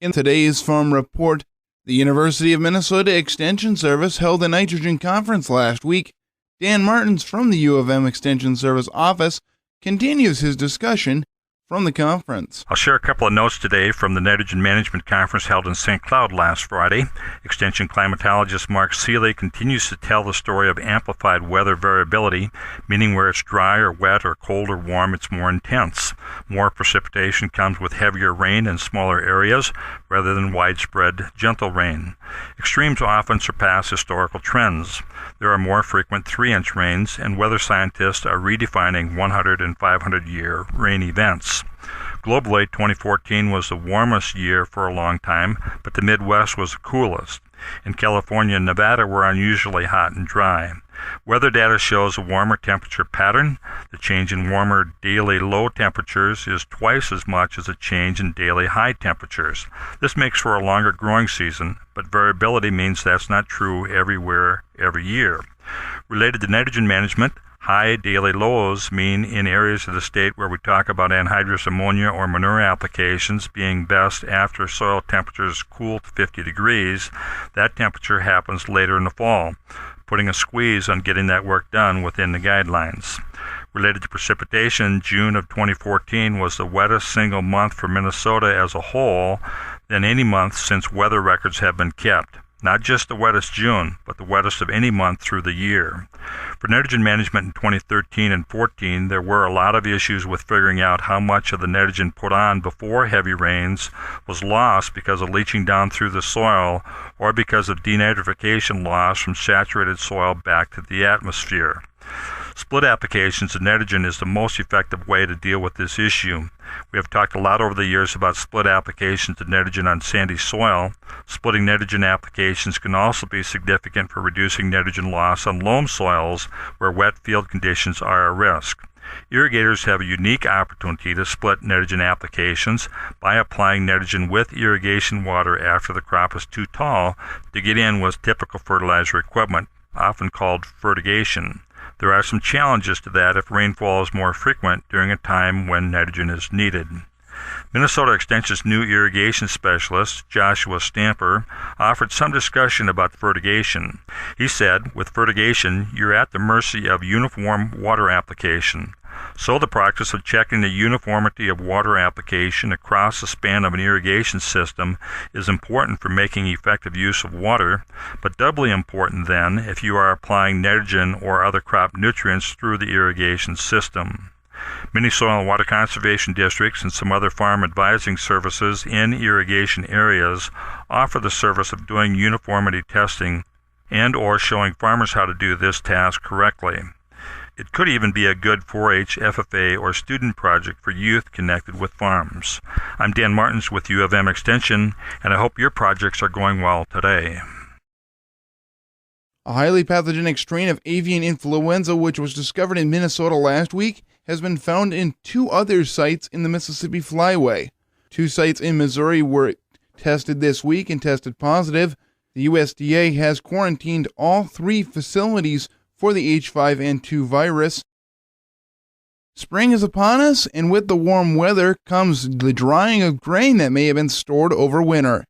In today's Farm Report, the University of Minnesota Extension Service held a nitrogen conference last week. Dan Martins from the U of M Extension Service office continues his discussion from the conference. I'll share a couple of notes today from the Nitrogen Management Conference held in St. Cloud last Friday. Extension climatologist Mark Seeley continues to tell the story of amplified weather variability, meaning where it's dry or wet or cold or warm, it's more intense. More precipitation comes with heavier rain in smaller areas rather than widespread, gentle rain. Extremes often surpass historical trends. There are more frequent 3-inch rains, and weather scientists are redefining 100 and 500-year rain events. Globally, 2014 was the warmest year for a long time, but the Midwest was the coolest. In California and Nevada were unusually hot and dry. Weather data shows a warmer temperature pattern. The change in warmer daily low temperatures is twice as much as a change in daily high temperatures. This makes for a longer growing season, but variability means that's not true everywhere, every year. Related to nitrogen management, high daily lows mean in areas of the state where we talk about anhydrous ammonia or manure applications being best after soil temperatures cool to 50 degrees, that temperature happens later in the fall, putting a squeeze on getting that work done within the guidelines. Related to precipitation, June of 2014 was the wettest single month for Minnesota as a whole than any month since weather records have been kept. Not just the wettest June, but the wettest of any month through the year. For nitrogen management in 2013 and 14, there were a lot of issues with figuring out how much of the nitrogen put on before heavy rains was lost because of leaching down through the soil or because of denitrification loss from saturated soil back to the atmosphere. Split applications of nitrogen is the most effective way to deal with this issue. We have talked a lot over the years about split applications of nitrogen on sandy soil. Splitting nitrogen applications can also be significant for reducing nitrogen loss on loam soils where wet field conditions are a risk. Irrigators have a unique opportunity to split nitrogen applications by applying nitrogen with irrigation water after the crop is too tall to get in with typical fertilizer equipment, often called fertigation. There are some challenges to that if rainfall is more frequent during a time when nitrogen is needed. Minnesota Extension's new irrigation specialist, Joshua Stamper, offered some discussion about fertigation. He said, with fertigation, you're at the mercy of uniform water application. So the practice of checking the uniformity of water application across the span of an irrigation system is important for making effective use of water, but doubly important then if you are applying nitrogen or other crop nutrients through the irrigation system. Many soil and water conservation districts and some other farm advising services in irrigation areas offer the service of doing uniformity testing and or showing farmers how to do this task correctly. It could even be a good 4-H, FFA, or student project for youth connected with farms. I'm Dan Martins with U of M Extension, and I hope your projects are going well today. A highly pathogenic strain of avian influenza, which was discovered in Minnesota last week, has been found in 2 other sites in the Mississippi Flyway. 2 sites in Missouri were tested this week and tested positive. The USDA has quarantined all 3 facilities for the H5N2 virus. Spring is upon us, and with the warm weather comes the drying of grain that may have been stored over winter.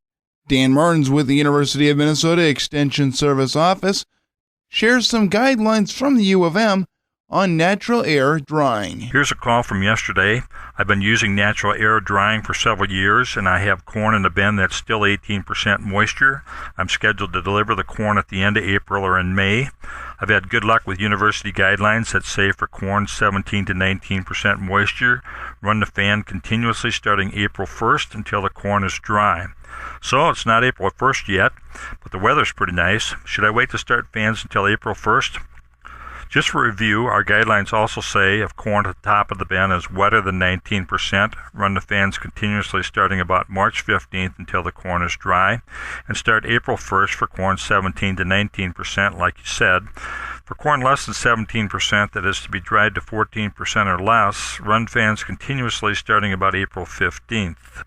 Dan Martins with the University of Minnesota Extension Service office shares some guidelines from the U of M on natural air drying. Here's a call from yesterday. I've been using natural air drying for several years, and I have corn in a bin that's still 18% moisture. I'm scheduled to deliver the corn at the end of April or in May. I've had good luck with university guidelines that say for corn 17 to 19% moisture, run the fan continuously starting April 1st until the corn is dry. So it's not April 1st yet, but the weather's pretty nice. Should I wait to start fans until April 1st? Just for review, our guidelines also say if corn at the top of the bin is wetter than 19%, run the fans continuously starting about March 15th until the corn is dry, and start April 1st for corn 17 to 19%, like you said. For corn less than 17% that is to be dried to 14% or less, run fans continuously starting about April 15th.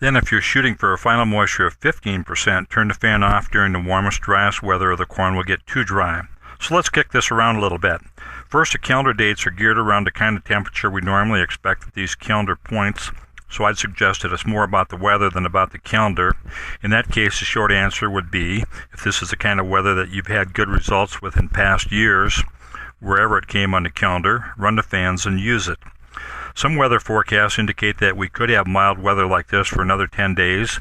Then if you're shooting for a final moisture of 15%, turn the fan off during the warmest, driest weather or the corn will get too dry. So let's kick this around a little bit. First, the calendar dates are geared around the kind of temperature we normally expect at these calendar points. so I'd suggest that it's more about the weather than about the calendar. In that case, the short answer would be, if this is the kind of weather that you've had good results with in past years, wherever it came on the calendar, run the fans and use it. Some weather forecasts indicate that we could have mild weather like this for another 10 days.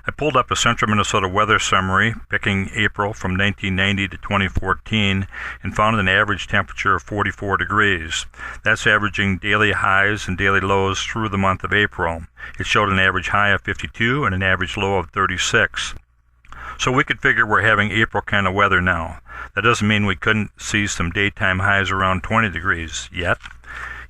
I pulled up a central Minnesota weather summary, picking April from 1990 to 2014, and found an average temperature of 44 degrees. That's averaging daily highs and daily lows through the month of April. It showed an average high of 52 and an average low of 36. So we could figure we're having April kind of weather now. That doesn't mean we couldn't see some daytime highs around 20 degrees yet.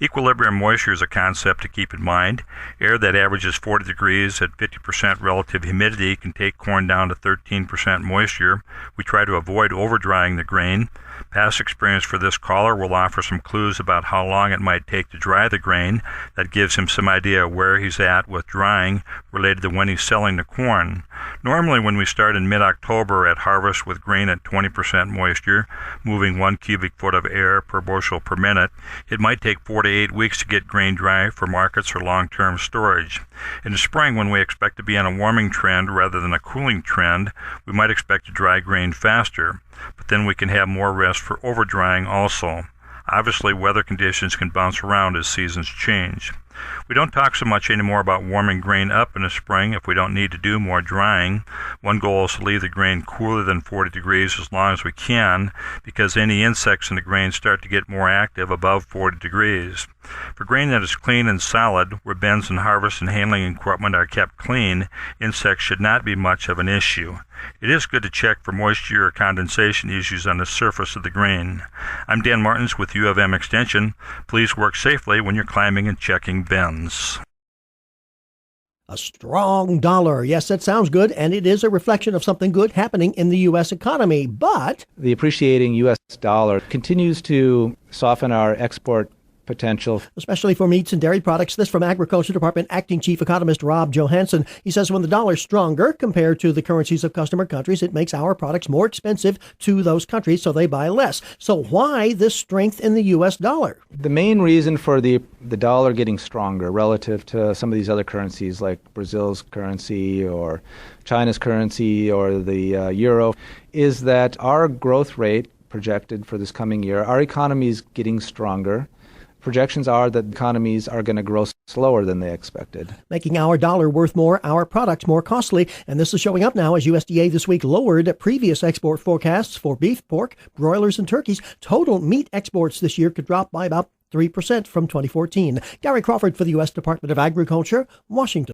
Equilibrium moisture is a concept to keep in mind. Air that averages 40 degrees at 50% relative humidity can take corn down to 13% moisture. We try to avoid over-drying the grain. Past experience for this caller will offer some clues about how long it might take to dry the grain. That gives him some idea where he's at with drying related to when he's selling the corn. Normally when we start in mid-October at harvest with grain at 20% moisture, moving 1 cubic foot of air per bushel per minute, it might take 4 to 8 weeks to get grain dry for markets or long-term storage. In the spring, when we expect to be on a warming trend rather than a cooling trend, we might expect to dry grain faster, but then we can have more rest for over-drying also. Obviously, weather conditions can bounce around as seasons change. We don't talk so much anymore about warming grain up in the spring if we don't need to do more drying. One goal is to leave the grain cooler than 40 degrees as long as we can, because any insects in the grain start to get more active above 40 degrees. For grain that is clean and solid, where bins and harvest and handling equipment are kept clean, insects should not be much of an issue. It is good to check for moisture or condensation issues on the surface of the grain. I'm Dan Martins with U of M Extension. Please work safely when you're climbing and checking bins. A strong dollar. Yes, that sounds good, and it is a reflection of something good happening in the U.S. economy, but the appreciating U.S. dollar continues to soften our export potential, especially for meats and dairy products. This from Agriculture Department Acting Chief Economist Rob Johansson. He says when the dollar's stronger compared to the currencies of customer countries, it makes our products more expensive to those countries, so they buy less. So why this strength in the U.S. dollar? The main reason for the dollar getting stronger relative to some of these other currencies like Brazil's currency or China's currency or the euro is that our growth rate projected for this coming year, our economy is getting stronger. Projections are that economies are going to grow slower than they expected, making our dollar worth more, our products more costly. And this is showing up now as USDA this week lowered previous export forecasts for beef, pork, broilers, and turkeys. Total meat exports this year could drop by about 3% from 2014. Gary Crawford for the U.S. Department of Agriculture, Washington.